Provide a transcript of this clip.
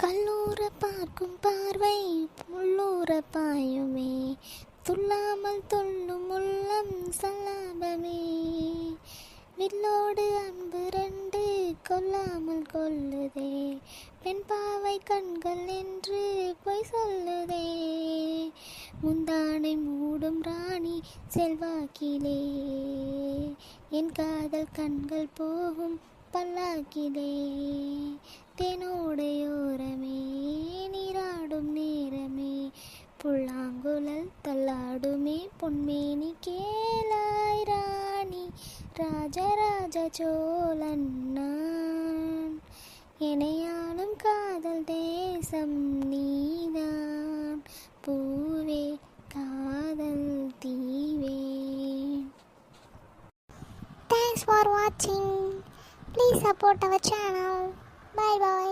கல்லூர பார்க்கும் பார்வை முள்ளூர பாயுமே, துள்ளாமல் துள்ளும் உள்ளம் சல்லாபமே. வில்லோடு அன்பு ரெண்டு கொல்லாமல் கொல்லுதே, பெண் பாவை கண்கள் என்று பொய் சொல்லுதே. முந்தானை மூடும் ராணி செல்வாக்கிலே, என் காதல் கண்கள் போகும் பல்லாக்கிலே. தேனோடையோரமே நீராடும் நேரமே, புல்லாங்குழல் தள்ளாடுமே பொன்மேனி கேளாய் ராணி. ராஜராஜ சோழன் நான், எனையாளும் காதல் தேசம் நீதான். பூவே காதல் தீவே. Thanks for watching. Please support our channel. Bye bye.